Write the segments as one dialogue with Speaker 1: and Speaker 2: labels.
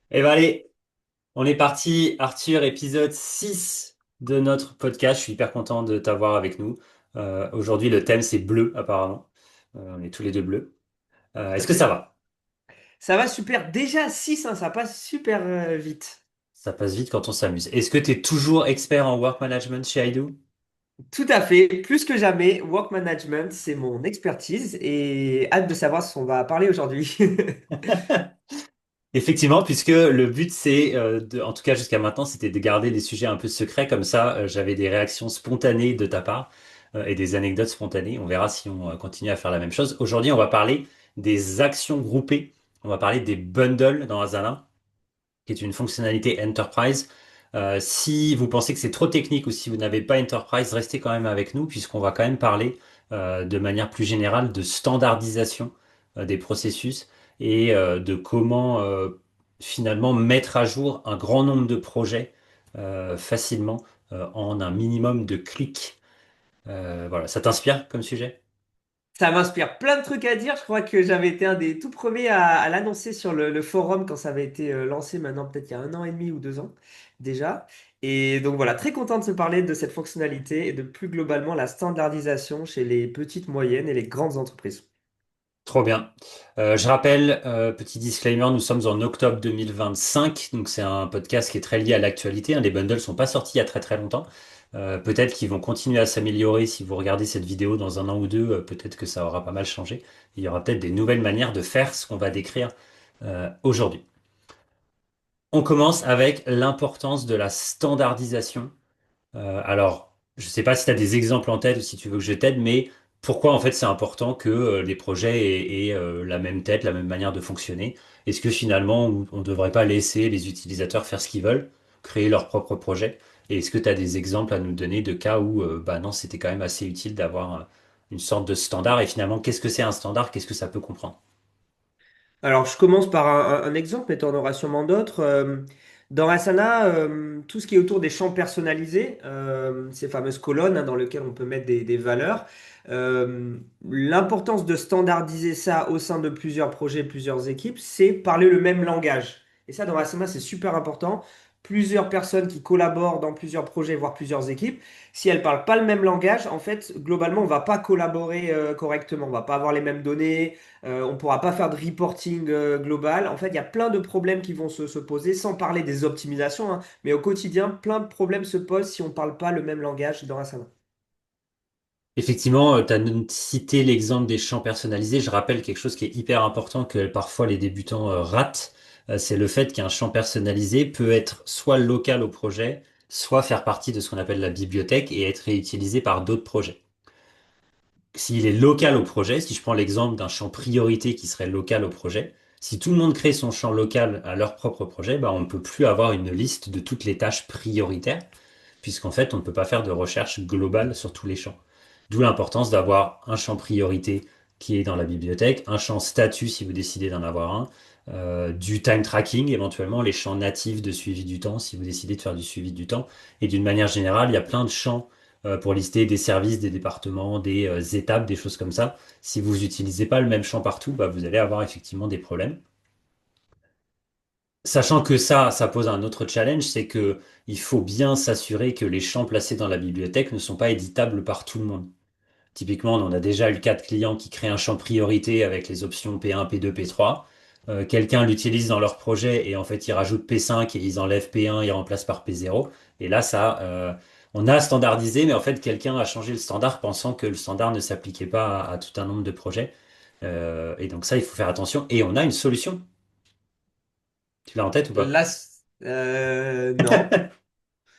Speaker 1: Eh ben allez, on est parti, Arthur, épisode 6 de notre podcast. Je suis hyper content de t'avoir avec nous. Aujourd'hui, le thème, c'est bleu, apparemment. On est tous les deux bleus.
Speaker 2: Tout à
Speaker 1: Est-ce que ça
Speaker 2: fait.
Speaker 1: va?
Speaker 2: Ça va super. Déjà 6, hein, ça passe super vite.
Speaker 1: Ça passe vite quand on s'amuse. Est-ce que tu es toujours expert en work management chez Aido?
Speaker 2: Tout à fait. Plus que jamais, work management, c'est mon expertise et hâte de savoir ce qu'on va parler aujourd'hui.
Speaker 1: Effectivement, puisque le but, c'est, en tout cas jusqu'à maintenant, c'était de garder les sujets un peu secrets. Comme ça, j'avais des réactions spontanées de ta part et des anecdotes spontanées. On verra si on continue à faire la même chose. Aujourd'hui, on va parler des actions groupées. On va parler des bundles dans Asana, qui est une fonctionnalité Enterprise. Si vous pensez que c'est trop technique ou si vous n'avez pas Enterprise, restez quand même avec nous, puisqu'on va quand même parler de manière plus générale de standardisation des processus et de comment finalement mettre à jour un grand nombre de projets facilement en un minimum de clics. Voilà, ça t'inspire comme sujet?
Speaker 2: Ça m'inspire plein de trucs à dire. Je crois que j'avais été un des tout premiers à l'annoncer sur le forum quand ça avait été lancé maintenant, peut-être il y a 1 an et demi ou 2 ans déjà. Et donc voilà, très content de se parler de cette fonctionnalité et de plus globalement la standardisation chez les petites, moyennes et les grandes entreprises.
Speaker 1: Trop bien. Je rappelle, petit disclaimer, nous sommes en octobre 2025, donc c'est un podcast qui est très lié à l'actualité, hein. Les bundles sont pas sortis il y a très très longtemps. Peut-être qu'ils vont continuer à s'améliorer si vous regardez cette vidéo dans un an ou deux, peut-être que ça aura pas mal changé. Il y aura peut-être des nouvelles manières de faire ce qu'on va décrire aujourd'hui. On commence avec l'importance de la standardisation. Alors, je ne sais pas si tu as des exemples en tête ou si tu veux que je t'aide, mais pourquoi en fait c'est important que les projets aient, la même tête, la même manière de fonctionner? Est-ce que finalement on ne devrait pas laisser les utilisateurs faire ce qu'ils veulent, créer leur propre projet? Et est-ce que tu as des exemples à nous donner de cas où bah non, c'était quand même assez utile d'avoir une sorte de standard et finalement qu'est-ce que c'est un standard? Qu'est-ce que ça peut comprendre?
Speaker 2: Alors, je commence par un exemple, mais tu en auras sûrement d'autres. Dans Asana, tout ce qui est autour des champs personnalisés, ces fameuses colonnes hein, dans lesquelles on peut mettre des valeurs, l'importance de standardiser ça au sein de plusieurs projets, plusieurs équipes, c'est parler le même langage. Et ça, dans Asana, c'est super important. Plusieurs personnes qui collaborent dans plusieurs projets, voire plusieurs équipes, si elles parlent pas le même langage, en fait, globalement, on va pas collaborer correctement. On va pas avoir les mêmes données. On ne pourra pas faire de reporting global. En fait, il y a plein de problèmes qui vont se poser, sans parler des optimisations, hein, mais au quotidien, plein de problèmes se posent si on ne parle pas le même langage dans Asana.
Speaker 1: Effectivement, tu as cité l'exemple des champs personnalisés. Je rappelle quelque chose qui est hyper important que parfois les débutants ratent. C'est le fait qu'un champ personnalisé peut être soit local au projet, soit faire partie de ce qu'on appelle la bibliothèque et être réutilisé par d'autres projets. S'il est local au projet, si je prends l'exemple d'un champ priorité qui serait local au projet, si tout le monde crée son champ local à leur propre projet, bah, on ne peut plus avoir une liste de toutes les tâches prioritaires puisqu'en fait, on ne peut pas faire de recherche globale sur tous les champs. D'où l'importance d'avoir un champ priorité qui est dans la bibliothèque, un champ statut si vous décidez d'en avoir un, du time tracking, éventuellement les champs natifs de suivi du temps si vous décidez de faire du suivi du temps. Et d'une manière générale, il y a plein de champs pour lister des services, des départements, des étapes, des choses comme ça. Si vous n'utilisez pas le même champ partout, bah, vous allez avoir effectivement des problèmes. Sachant que ça pose un autre challenge, c'est que il faut bien s'assurer que les champs placés dans la bibliothèque ne sont pas éditables par tout le monde. Typiquement, on a déjà eu le cas de clients qui créent un champ priorité avec les options P1, P2, P3. Quelqu'un l'utilise dans leur projet et en fait ils rajoutent P5 et ils enlèvent P1, ils remplacent par P0. Et là, on a standardisé, mais en fait quelqu'un a changé le standard pensant que le standard ne s'appliquait pas à tout un nombre de projets. Et donc ça, il faut faire attention. Et on a une solution. Tu l'as en tête ou pas?
Speaker 2: Là, non.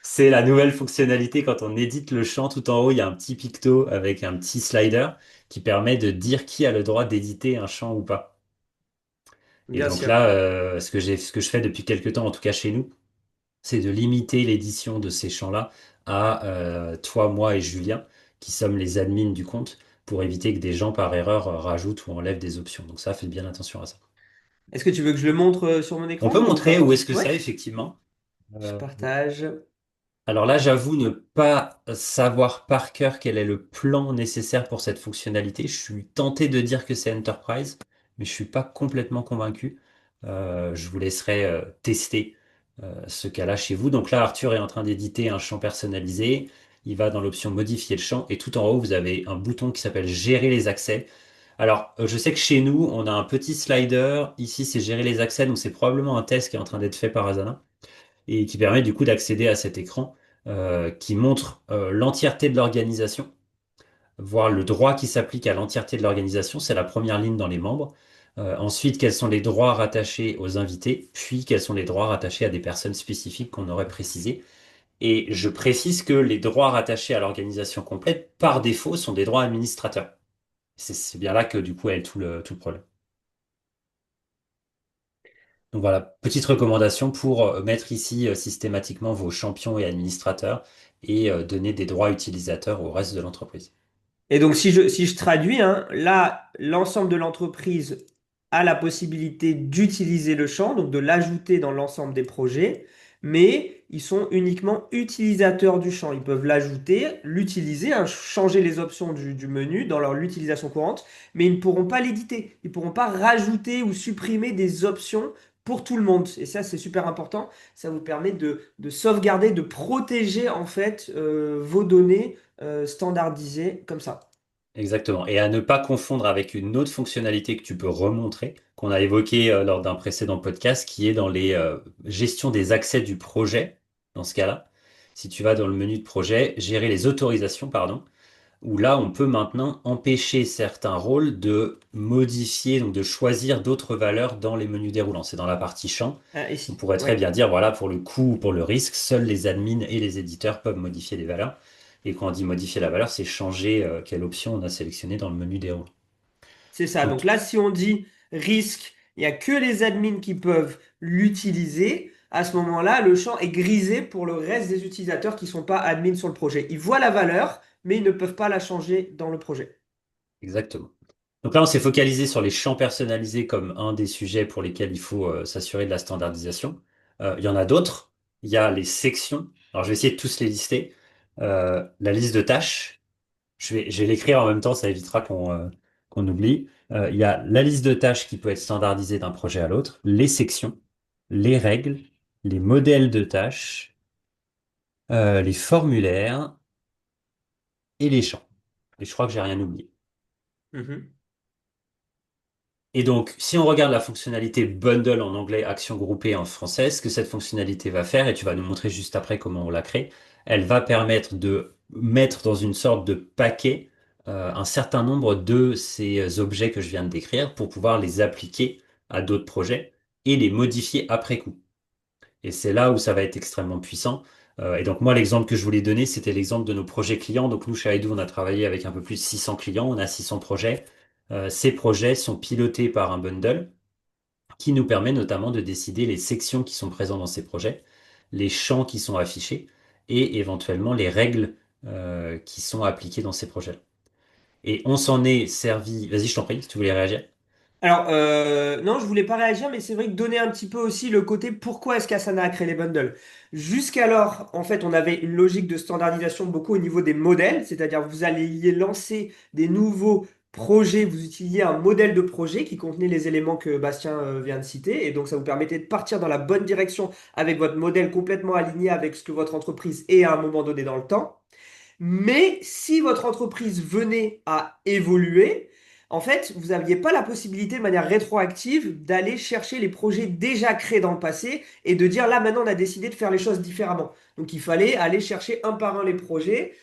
Speaker 1: C'est la nouvelle fonctionnalité quand on édite le champ, tout en haut, il y a un petit picto avec un petit slider qui permet de dire qui a le droit d'éditer un champ ou pas. Et
Speaker 2: Bien
Speaker 1: donc
Speaker 2: sûr.
Speaker 1: là, ce que je fais depuis quelques temps, en tout cas chez nous, c'est de limiter l'édition de ces champs-là à toi, moi et Julien, qui sommes les admins du compte, pour éviter que des gens par erreur rajoutent ou enlèvent des options. Donc ça, faites bien attention à ça.
Speaker 2: Est-ce que tu veux que je le montre sur mon
Speaker 1: On
Speaker 2: écran
Speaker 1: peut
Speaker 2: ou pas
Speaker 1: montrer où est-ce
Speaker 2: forcément?
Speaker 1: que
Speaker 2: Ouais.
Speaker 1: c'est, effectivement.
Speaker 2: Je
Speaker 1: Euh,
Speaker 2: partage.
Speaker 1: Alors là, j'avoue ne pas savoir par cœur quel est le plan nécessaire pour cette fonctionnalité. Je suis tenté de dire que c'est Enterprise, mais je suis pas complètement convaincu. Je vous laisserai tester ce cas-là chez vous. Donc là, Arthur est en train d'éditer un champ personnalisé. Il va dans l'option modifier le champ et tout en haut, vous avez un bouton qui s'appelle gérer les accès. Alors, je sais que chez nous, on a un petit slider. Ici, c'est gérer les accès. Donc, c'est probablement un test qui est en train d'être fait par Asana et qui permet du coup d'accéder à cet écran qui montre l'entièreté de l'organisation, voir le droit qui s'applique à l'entièreté de l'organisation. C'est la première ligne dans les membres. Ensuite, quels sont les droits rattachés aux invités, puis quels sont les droits rattachés à des personnes spécifiques qu'on aurait précisées. Et je précise que les droits rattachés à l'organisation complète, par défaut, sont des droits administrateurs. C'est bien là que du coup est tout le problème. Donc voilà, petite recommandation pour mettre ici systématiquement vos champions et administrateurs et donner des droits utilisateurs au reste de l'entreprise.
Speaker 2: Et donc, si je traduis, hein, là, l'ensemble de l'entreprise a la possibilité d'utiliser le champ, donc de l'ajouter dans l'ensemble des projets, mais ils sont uniquement utilisateurs du champ. Ils peuvent l'ajouter, l'utiliser, hein, changer les options du menu dans leur l'utilisation courante, mais ils ne pourront pas l'éditer. Ils ne pourront pas rajouter ou supprimer des options pour tout le monde. Et ça, c'est super important. Ça vous permet de sauvegarder, de protéger en fait vos données standardisées comme ça.
Speaker 1: Exactement. Et à ne pas confondre avec une autre fonctionnalité que tu peux remontrer, qu'on a évoquée lors d'un précédent podcast, qui est dans les gestions des accès du projet. Dans ce cas-là, si tu vas dans le menu de projet, gérer les autorisations, pardon, où là, on peut maintenant empêcher certains rôles de modifier, donc de choisir d'autres valeurs dans les menus déroulants. C'est dans la partie champ.
Speaker 2: Ah, et
Speaker 1: On
Speaker 2: si,
Speaker 1: pourrait très
Speaker 2: ouais,
Speaker 1: bien dire, voilà, pour le coût ou pour le risque, seuls les admins et les éditeurs peuvent modifier des valeurs. Et quand on dit modifier la valeur, c'est changer quelle option on a sélectionnée dans le menu déroulant.
Speaker 2: c'est ça. Donc
Speaker 1: Donc,
Speaker 2: là, si on dit risque, il n'y a que les admins qui peuvent l'utiliser. À ce moment-là, le champ est grisé pour le reste des utilisateurs qui ne sont pas admins sur le projet. Ils voient la valeur, mais ils ne peuvent pas la changer dans le projet.
Speaker 1: exactement. Donc là, on s'est focalisé sur les champs personnalisés comme un des sujets pour lesquels il faut s'assurer de la standardisation. Il y en a d'autres. Il y a les sections. Alors, je vais essayer de tous les lister. La liste de tâches. Je vais l'écrire en même temps, ça évitera qu'on oublie. Il y a la liste de tâches qui peut être standardisée d'un projet à l'autre, les sections, les règles, les modèles de tâches, les formulaires et les champs. Et je crois que j'ai rien oublié.
Speaker 2: Mhm.
Speaker 1: Et donc, si on regarde la fonctionnalité bundle en anglais, action groupée en français, ce que cette fonctionnalité va faire, et tu vas nous montrer juste après comment on la crée, elle va permettre de mettre dans une sorte de paquet un certain nombre de ces objets que je viens de décrire pour pouvoir les appliquer à d'autres projets et les modifier après coup. Et c'est là où ça va être extrêmement puissant. Et donc moi, l'exemple que je voulais donner, c'était l'exemple de nos projets clients. Donc nous, chez Aido, on a travaillé avec un peu plus de 600 clients, on a 600 projets. Ces projets sont pilotés par un bundle qui nous permet notamment de décider les sections qui sont présentes dans ces projets, les champs qui sont affichés et éventuellement les règles qui sont appliquées dans ces projets. Et on s'en est servi. Vas-y, je t'en prie, si tu voulais réagir.
Speaker 2: Alors, non, je voulais pas réagir, mais c'est vrai que donner un petit peu aussi le côté pourquoi est-ce qu'Asana a créé les bundles. Jusqu'alors, en fait, on avait une logique de standardisation beaucoup au niveau des modèles, c'est-à-dire vous alliez lancer des nouveaux projets, vous utilisiez un modèle de projet qui contenait les éléments que Bastien vient de citer, et donc ça vous permettait de partir dans la bonne direction avec votre modèle complètement aligné avec ce que votre entreprise est à un moment donné dans le temps. Mais si votre entreprise venait à évoluer, en fait, vous n'aviez pas la possibilité de manière rétroactive d'aller chercher les projets déjà créés dans le passé et de dire là maintenant on a décidé de faire les choses différemment. Donc il fallait aller chercher un par un les projets.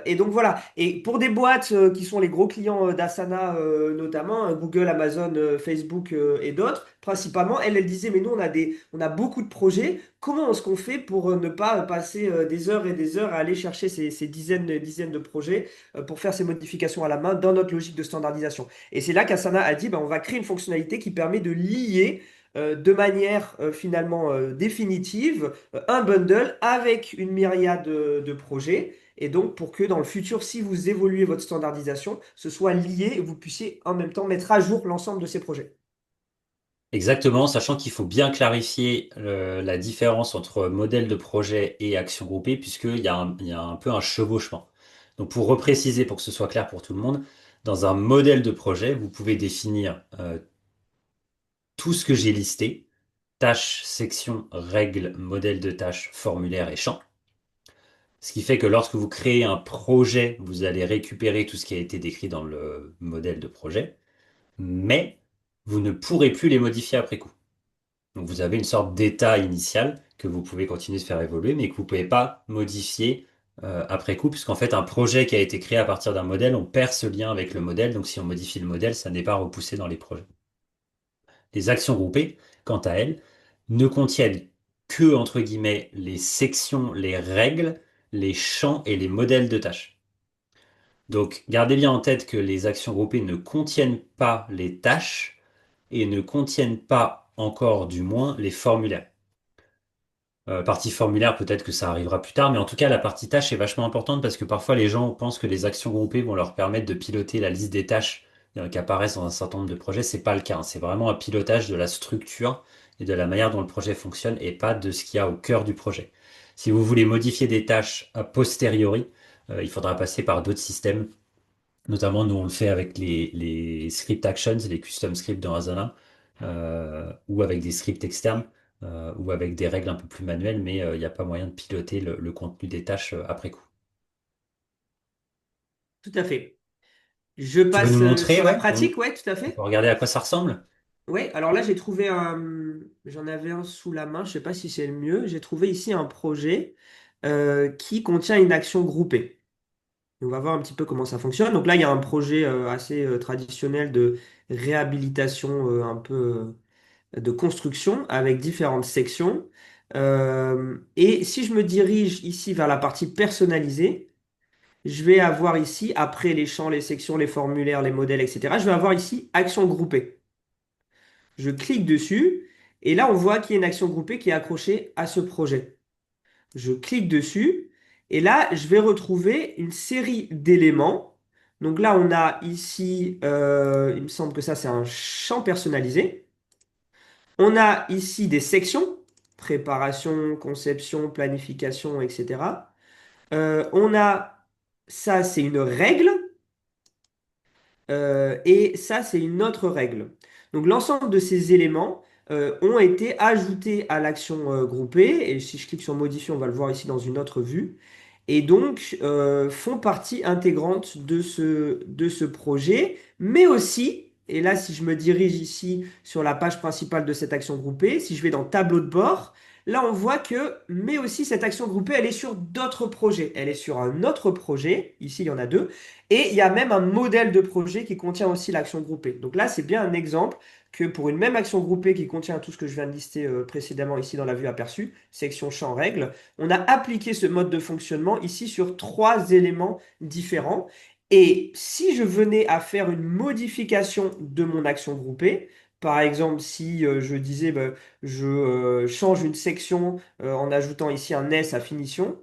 Speaker 2: Et donc voilà. Et pour des boîtes qui sont les gros clients d'Asana notamment, Google, Amazon, Facebook et d'autres, principalement, elle disait mais nous on a beaucoup de projets. Comment est-ce qu'on fait pour ne pas passer des heures et des heures à aller chercher ces dizaines et dizaines de projets pour faire ces modifications à la main dans notre logique de standardisation? Et c'est là qu'Asana a dit, ben, on va créer une fonctionnalité qui permet de lier de manière finalement définitive un bundle avec une myriade de projets. Et donc pour que dans le futur, si vous évoluez votre standardisation, ce soit lié et vous puissiez en même temps mettre à jour l'ensemble de ces projets.
Speaker 1: Exactement, sachant qu'il faut bien clarifier la différence entre modèle de projet et action groupée, puisqu'il y a un peu un chevauchement. Donc pour repréciser, pour que ce soit clair pour tout le monde, dans un modèle de projet, vous pouvez définir tout ce que j'ai listé, tâches, sections, règles, modèles de tâches, formulaires et champs. Ce qui fait que lorsque vous créez un projet, vous allez récupérer tout ce qui a été décrit dans le modèle de projet, mais vous ne pourrez plus les modifier après coup. Donc vous avez une sorte d'état initial que vous pouvez continuer de faire évoluer, mais que vous ne pouvez pas modifier après coup, puisqu'en fait un projet qui a été créé à partir d'un modèle, on perd ce lien avec le modèle, donc si on modifie le modèle, ça n'est pas repoussé dans les projets. Les actions groupées, quant à elles, ne contiennent que, entre guillemets, les sections, les règles, les champs et les modèles de tâches. Donc gardez bien en tête que les actions groupées ne contiennent pas les tâches et ne contiennent pas encore du moins les formulaires. Partie formulaire, peut-être que ça arrivera plus tard, mais en tout cas, la partie tâche est vachement importante parce que parfois les gens pensent que les actions groupées vont leur permettre de piloter la liste des tâches qui apparaissent dans un certain nombre de projets. C'est pas le cas, hein. C'est vraiment un pilotage de la structure et de la manière dont le projet fonctionne et pas de ce qu'il y a au cœur du projet. Si vous voulez modifier des tâches a posteriori, il faudra passer par d'autres systèmes. Notamment, nous, on le fait avec les script actions, les custom scripts dans Asana, ou avec des scripts externes, ou avec des règles un peu plus manuelles, mais il n'y a pas moyen de piloter le contenu des tâches après coup.
Speaker 2: Tout à fait. Je
Speaker 1: Tu veux nous
Speaker 2: passe
Speaker 1: montrer,
Speaker 2: sur la
Speaker 1: ouais?
Speaker 2: pratique, ouais, tout à
Speaker 1: On peut
Speaker 2: fait.
Speaker 1: regarder à quoi ça ressemble?
Speaker 2: Ouais, alors là, j'ai trouvé j'en avais un sous la main, je sais pas si c'est le mieux. J'ai trouvé ici un projet qui contient une action groupée. On va voir un petit peu comment ça fonctionne. Donc là, il y a un projet assez traditionnel de réhabilitation, un peu de construction avec différentes sections. Et si je me dirige ici vers la partie personnalisée, je vais avoir ici, après les champs, les sections, les formulaires, les modèles, etc., je vais avoir ici action groupée. Je clique dessus et là, on voit qu'il y a une action groupée qui est accrochée à ce projet. Je clique dessus et là, je vais retrouver une série d'éléments. Donc là, on a ici, il me semble que ça, c'est un champ personnalisé. On a ici des sections, préparation, conception, planification, etc. On a, ça, c'est une règle. Et ça, c'est une autre règle. Donc l'ensemble de ces éléments ont été ajoutés à l'action groupée. Et si je clique sur modifier, on va le voir ici dans une autre vue. Et donc font partie intégrante de ce projet. Mais aussi, et là si je me dirige ici sur la page principale de cette action groupée, si je vais dans tableau de bord, là on voit que, mais aussi cette action groupée, elle est sur d'autres projets. Elle est sur un autre projet. Ici, il y en a deux. Et il y a même un modèle de projet qui contient aussi l'action groupée. Donc là, c'est bien un exemple que pour une même action groupée qui contient tout ce que je viens de lister précédemment ici dans la vue aperçue, section champ règles, on a appliqué ce mode de fonctionnement ici sur trois éléments différents. Et si je venais à faire une modification de mon action groupée, par exemple, si je disais je change une section en ajoutant ici un S à finition,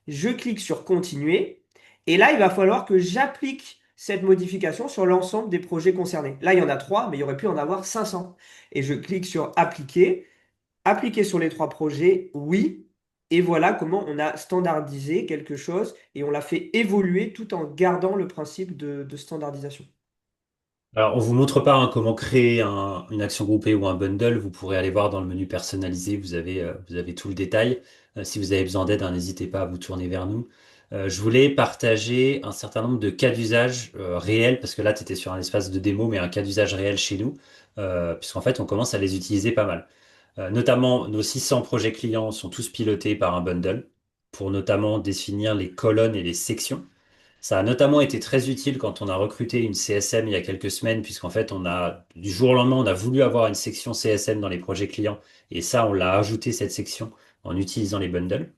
Speaker 2: je clique sur continuer. Et là, il va falloir que j'applique cette modification sur l'ensemble des projets concernés. Là, il y en a trois, mais il y aurait pu en avoir 500. Et je clique sur appliquer, appliquer sur les trois projets, oui. Et voilà comment on a standardisé quelque chose et on l'a fait évoluer tout en gardant le principe de standardisation.
Speaker 1: Alors, on vous montre pas hein, comment créer une action groupée ou un bundle. Vous pourrez aller voir dans le menu personnalisé. Vous avez tout le détail. Si vous avez besoin d'aide, hein, n'hésitez pas à vous tourner vers nous. Je voulais partager un certain nombre de cas d'usage réels, parce que là, tu étais sur un espace de démo, mais un cas d'usage réel chez nous, puisqu'en fait, on commence à les utiliser pas mal. Notamment, nos 600 projets clients sont tous pilotés par un bundle, pour notamment définir les colonnes et les sections. Ça a notamment été très utile quand on a recruté une CSM il y a quelques semaines, puisqu'en fait, du jour au lendemain, on a voulu avoir une section CSM dans les projets clients, et ça, on l'a ajouté cette section en utilisant les bundles.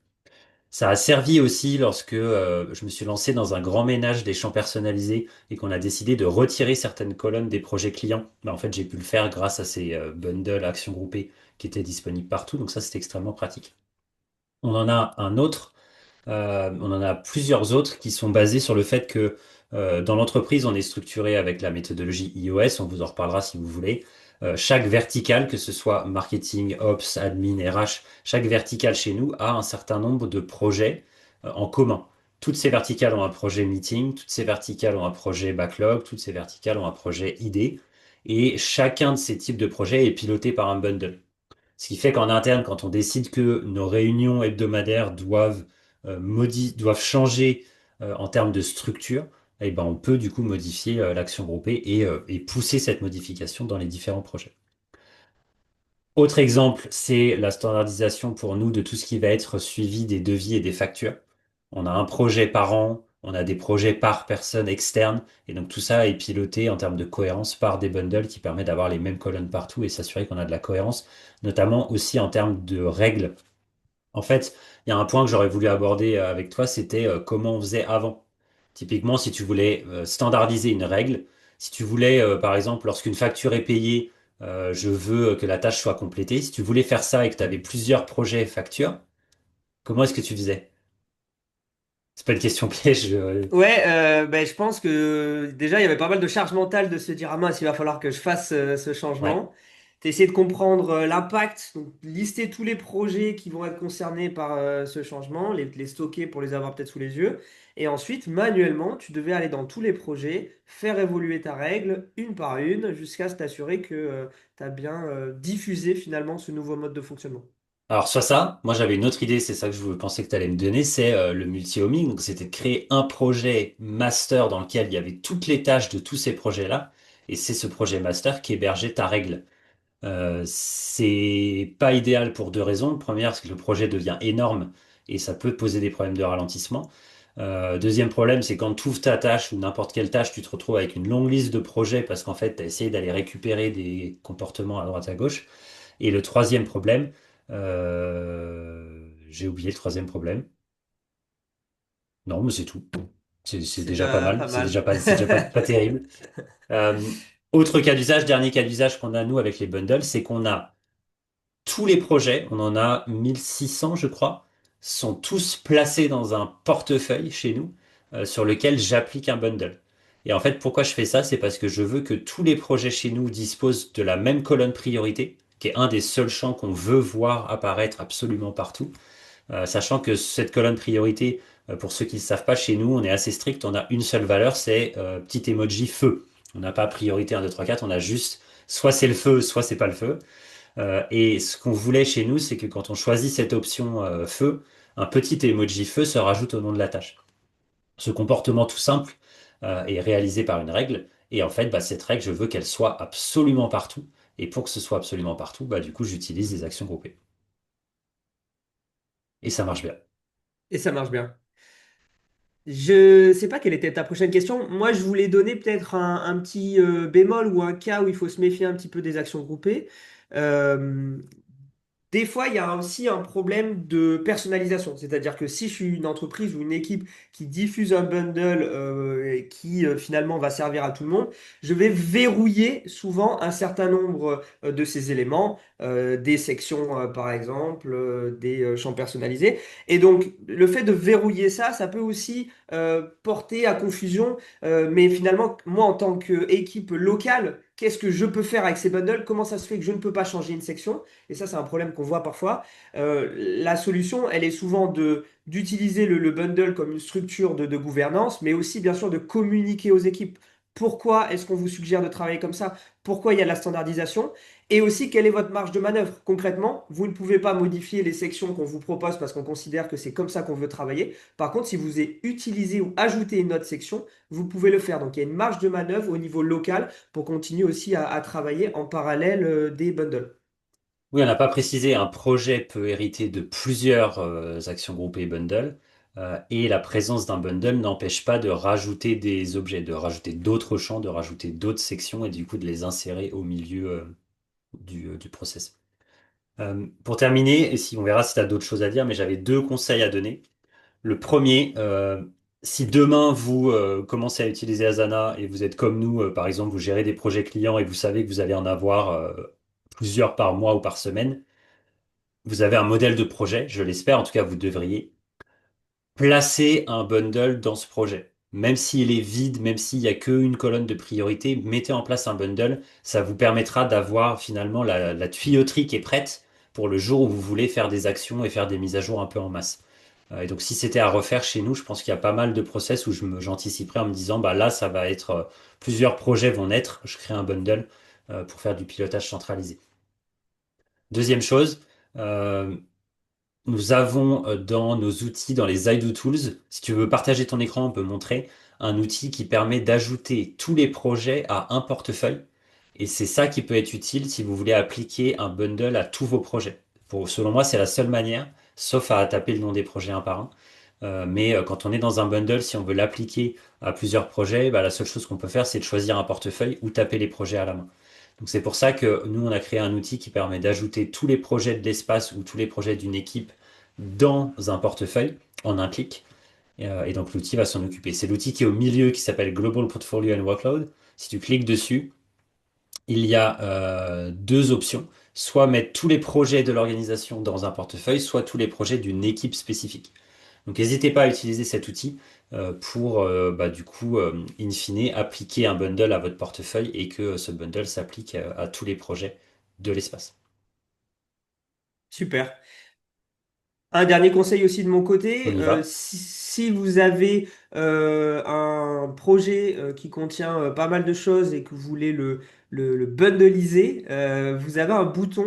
Speaker 1: Ça a servi aussi lorsque je me suis lancé dans un grand ménage des champs personnalisés et qu'on a décidé de retirer certaines colonnes des projets clients. En fait, j'ai pu le faire grâce à ces bundles actions groupées qui étaient disponibles partout, donc ça, c'est extrêmement pratique. On en a un autre on en a plusieurs autres qui sont basés sur le fait que dans l'entreprise, on est structuré avec la méthodologie iOS, on vous en reparlera si vous voulez. Chaque verticale, que ce soit marketing, ops, admin, RH, chaque verticale chez nous a un certain nombre de projets en commun. Toutes ces verticales ont un projet meeting, toutes ces verticales ont un projet backlog, toutes ces verticales ont un projet idée. Et chacun de ces types de projets est piloté par un bundle. Ce qui fait qu'en interne, quand on décide que nos réunions hebdomadaires doivent changer en termes de structure, eh ben, on peut du coup modifier l'action groupée et pousser cette modification dans les différents projets. Autre exemple, c'est la standardisation pour nous de tout ce qui va être suivi des devis et des factures. On a un projet par an, on a des projets par personne externe, et donc tout ça est piloté en termes de cohérence par des bundles qui permettent d'avoir les mêmes colonnes partout et s'assurer qu'on a de la cohérence, notamment aussi en termes de règles. En fait, il y a un point que j'aurais voulu aborder avec toi, c'était comment on faisait avant. Typiquement, si tu voulais standardiser une règle, si tu voulais, par exemple, lorsqu'une facture est payée, je veux que la tâche soit complétée. Si tu voulais faire ça et que tu avais plusieurs projets factures, comment est-ce que tu faisais? C'est pas une question piège.
Speaker 2: Ouais, ben, je pense que déjà, il y avait pas mal de charge mentale de se dire, ah mince, il va falloir que je fasse ce
Speaker 1: Ouais.
Speaker 2: changement. T'essaies de comprendre l'impact, donc lister tous les projets qui vont être concernés par ce changement, les stocker pour les avoir peut-être sous les yeux. Et ensuite, manuellement, tu devais aller dans tous les projets, faire évoluer ta règle une par une, jusqu'à t'assurer que tu as bien diffusé finalement ce nouveau mode de fonctionnement.
Speaker 1: Alors, soit ça, moi j'avais une autre idée, c'est ça que je pensais que tu allais me donner, c'est le multi-homing. Donc, c'était de créer un projet master dans lequel il y avait toutes les tâches de tous ces projets-là. Et c'est ce projet master qui hébergeait ta règle. C'est pas idéal pour deux raisons. Première, c'est que le projet devient énorme et ça peut poser des problèmes de ralentissement. Deuxième problème, c'est quand tu ouvres ta tâche ou n'importe quelle tâche, tu te retrouves avec une longue liste de projets parce qu'en fait, tu as essayé d'aller récupérer des comportements à droite à gauche. Et le troisième problème, j'ai oublié le troisième problème. Non, mais c'est tout. C'est
Speaker 2: C'est
Speaker 1: déjà pas
Speaker 2: déjà
Speaker 1: mal.
Speaker 2: pas mal.
Speaker 1: C'est déjà pas terrible. Euh, Autre cas d'usage, dernier cas d'usage qu'on a nous avec les bundles, c'est qu'on a tous les projets, on en a 1600 je crois, sont tous placés dans un portefeuille chez nous sur lequel j'applique un bundle. Et en fait, pourquoi je fais ça? C'est parce que je veux que tous les projets chez nous disposent de la même colonne priorité, qui est un des seuls champs qu'on veut voir apparaître absolument partout. Sachant que cette colonne priorité, pour ceux qui ne savent pas, chez nous, on est assez strict, on a une seule valeur, c'est petit emoji feu. On n'a pas priorité 1, 2, 3, 4, on a juste soit c'est le feu, soit c'est pas le feu. Et ce qu'on voulait chez nous, c'est que quand on choisit cette option feu, un petit emoji feu se rajoute au nom de la tâche. Ce comportement tout simple est réalisé par une règle. Et en fait, bah, cette règle, je veux qu'elle soit absolument partout. Et pour que ce soit absolument partout, bah, du coup, j'utilise des actions groupées. Et ça marche bien.
Speaker 2: Et ça marche bien. Je sais pas quelle était ta prochaine question. Moi, je voulais donner peut-être un petit bémol ou un cas où il faut se méfier un petit peu des actions groupées. Euh, Des fois, il y a aussi un problème de personnalisation. C'est-à-dire que si je suis une entreprise ou une équipe qui diffuse un bundle et qui finalement va servir à tout le monde, je vais verrouiller souvent un certain nombre de ces éléments, des sections par exemple, des champs personnalisés. Et donc, le fait de verrouiller ça, ça peut aussi porter à confusion. Mais finalement, moi, en tant qu'équipe locale, qu'est-ce que je peux faire avec ces bundles? Comment ça se fait que je ne peux pas changer une section? Et ça, c'est un problème qu'on voit parfois. La solution, elle est souvent d'utiliser le bundle comme une structure de gouvernance, mais aussi, bien sûr, de communiquer aux équipes. Pourquoi est-ce qu'on vous suggère de travailler comme ça? Pourquoi il y a de la standardisation? Et aussi, quelle est votre marge de manœuvre? Concrètement, vous ne pouvez pas modifier les sections qu'on vous propose parce qu'on considère que c'est comme ça qu'on veut travailler. Par contre, si vous avez utilisé ou ajouté une autre section, vous pouvez le faire. Donc, il y a une marge de manœuvre au niveau local pour continuer aussi à travailler en parallèle des bundles.
Speaker 1: Oui, on n'a pas précisé, un projet peut hériter de plusieurs actions groupées et bundles, et la présence d'un bundle n'empêche pas de rajouter des objets, de rajouter d'autres champs, de rajouter d'autres sections et du coup de les insérer au milieu du process. Pour terminer, et si on verra si tu as d'autres choses à dire, mais j'avais deux conseils à donner. Le premier, si demain vous commencez à utiliser Asana et vous êtes comme nous, par exemple, vous gérez des projets clients et vous savez que vous allez en avoir plusieurs par mois ou par semaine, vous avez un modèle de projet, je l'espère, en tout cas vous devriez, placer un bundle dans ce projet. Même s'il est vide, même s'il n'y a qu'une colonne de priorité, mettez en place un bundle. Ça vous permettra d'avoir finalement la tuyauterie qui est prête pour le jour où vous voulez faire des actions et faire des mises à jour un peu en masse. Et donc si c'était à refaire chez nous, je pense qu'il y a pas mal de process où j'anticiperais en me disant, bah là, ça va être, plusieurs projets vont naître, je crée un bundle. pour faire du pilotage centralisé. Deuxième chose, euh, nous avons dans nos outils, dans les I Do Tools, si tu veux partager ton écran, on peut montrer un outil qui permet d'ajouter tous les projets à un portefeuille. Et c'est ça qui peut être utile si vous voulez appliquer un bundle à tous vos projets. Selon moi, c'est la seule manière, sauf à taper le nom des projets un par un. Mais quand on est dans un bundle, si on veut l'appliquer à plusieurs projets, bah, la seule chose qu'on peut faire, c'est de choisir un portefeuille ou taper les projets à la main. Donc c'est pour ça que nous, on a créé un outil qui permet d'ajouter tous les projets de l'espace ou tous les projets d'une équipe dans un portefeuille en un clic. Et donc l'outil va s'en occuper. C'est l'outil qui est au milieu qui s'appelle Global Portfolio and Workload. Si tu cliques dessus, il y a deux options. Soit mettre tous les projets de l'organisation dans un portefeuille, soit tous les projets d'une équipe spécifique. Donc n'hésitez pas à utiliser cet outil pour bah, du coup, in fine, appliquer un bundle à votre portefeuille et que ce bundle s'applique à tous les projets de l'espace.
Speaker 2: Super. Un dernier conseil aussi de mon
Speaker 1: On
Speaker 2: côté,
Speaker 1: y va.
Speaker 2: si vous avez un projet qui contient pas mal de choses et que vous voulez le bundliser, vous avez un bouton,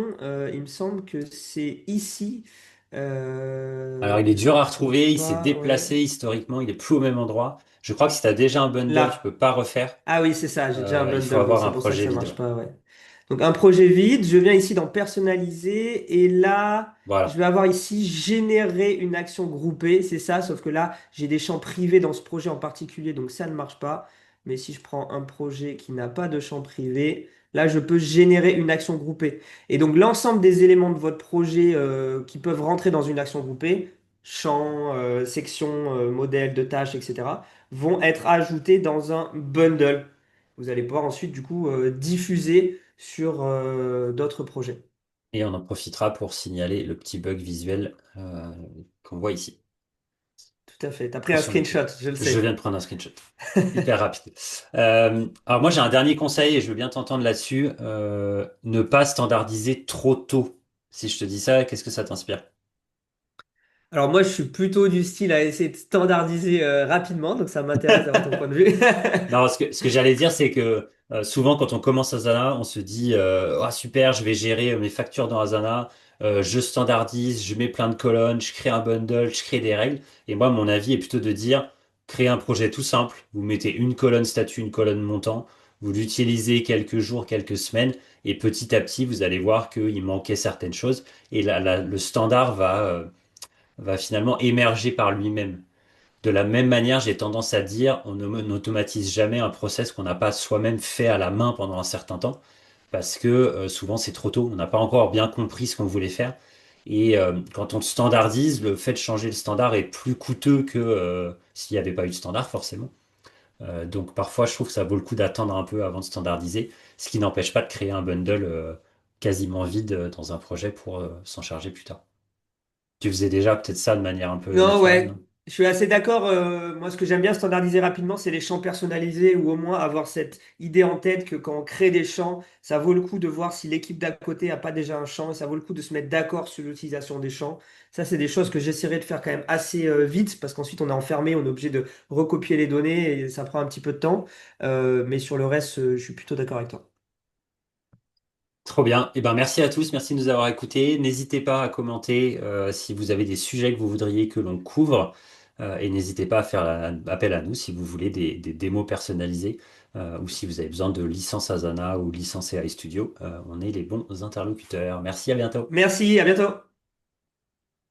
Speaker 2: il me semble que c'est ici,
Speaker 1: Alors il est
Speaker 2: je
Speaker 1: dur à
Speaker 2: pense
Speaker 1: retrouver, il s'est
Speaker 2: pas, ouais.
Speaker 1: déplacé historiquement, il est plus au même endroit. Je crois que si tu as déjà un bundle, tu peux
Speaker 2: Là.
Speaker 1: pas refaire.
Speaker 2: Ah oui, c'est ça, j'ai déjà un
Speaker 1: Il faut
Speaker 2: bundle, donc
Speaker 1: avoir
Speaker 2: c'est
Speaker 1: un
Speaker 2: pour ça que
Speaker 1: projet
Speaker 2: ça
Speaker 1: vide.
Speaker 2: marche
Speaker 1: Ouais.
Speaker 2: pas, ouais. Donc un projet vide, je viens ici dans personnaliser et là, je
Speaker 1: Voilà.
Speaker 2: vais avoir ici générer une action groupée, c'est ça, sauf que là, j'ai des champs privés dans ce projet en particulier, donc ça ne marche pas. Mais si je prends un projet qui n'a pas de champ privé, là, je peux générer une action groupée. Et donc l'ensemble des éléments de votre projet qui peuvent rentrer dans une action groupée, champ, section, modèle de tâches, etc., vont être ajoutés dans un bundle. Vous allez pouvoir ensuite, du coup, diffuser sur d'autres projets.
Speaker 1: Et on en profitera pour signaler le petit bug visuel qu'on voit ici.
Speaker 2: Tout à fait. T'as pris
Speaker 1: Faut
Speaker 2: un
Speaker 1: s'en occuper.
Speaker 2: screenshot, je le
Speaker 1: Je viens
Speaker 2: sais.
Speaker 1: de prendre un screenshot. Hyper rapide. Alors moi j'ai un dernier conseil et je veux bien t'entendre là-dessus. Ne pas standardiser trop tôt. Si je te dis ça, qu'est-ce que ça t'inspire?
Speaker 2: Alors moi, je suis plutôt du style à essayer de standardiser rapidement, donc ça m'intéresse d'avoir ton point de vue.
Speaker 1: Non, ce que j'allais dire, c'est que souvent quand on commence Asana, on se dit ah super, je vais gérer mes factures dans Asana, je standardise, je mets plein de colonnes, je crée un bundle, je crée des règles. Et moi, mon avis est plutôt de dire créez un projet tout simple. Vous mettez une colonne statut, une colonne montant, vous l'utilisez quelques jours, quelques semaines, et petit à petit, vous allez voir qu'il manquait certaines choses. Et le standard va finalement émerger par lui-même. De la même manière, j'ai tendance à dire, n'automatise jamais un process qu'on n'a pas soi-même fait à la main pendant un certain temps, parce que souvent c'est trop tôt, on n'a pas encore bien compris ce qu'on voulait faire. Et quand on standardise, le fait de changer le standard est plus coûteux que s'il n'y avait pas eu de standard, forcément. Donc parfois, je trouve que ça vaut le coup d'attendre un peu avant de standardiser, ce qui n'empêche pas de créer un bundle quasiment vide dans un projet pour s'en charger plus tard. Tu faisais déjà peut-être ça de manière un peu
Speaker 2: Non,
Speaker 1: naturelle,
Speaker 2: ouais,
Speaker 1: non?
Speaker 2: je suis assez d'accord. Moi, ce que j'aime bien standardiser rapidement, c'est les champs personnalisés ou au moins avoir cette idée en tête que quand on crée des champs, ça vaut le coup de voir si l'équipe d'à côté a pas déjà un champ et ça vaut le coup de se mettre d'accord sur l'utilisation des champs. Ça, c'est des choses que j'essaierai de faire quand même assez vite parce qu'ensuite on est enfermé, on est obligé de recopier les données et ça prend un petit peu de temps. Mais sur le reste, je suis plutôt d'accord avec toi.
Speaker 1: Trop bien. Eh ben, merci à tous, merci de nous avoir écoutés. N'hésitez pas à commenter si vous avez des sujets que vous voudriez que l'on couvre. Et n'hésitez pas à faire appel à nous si vous voulez des démos personnalisées ou si vous avez besoin de licence Asana ou licence AI Studio. On est les bons interlocuteurs. Merci, à bientôt.
Speaker 2: Merci, à bientôt.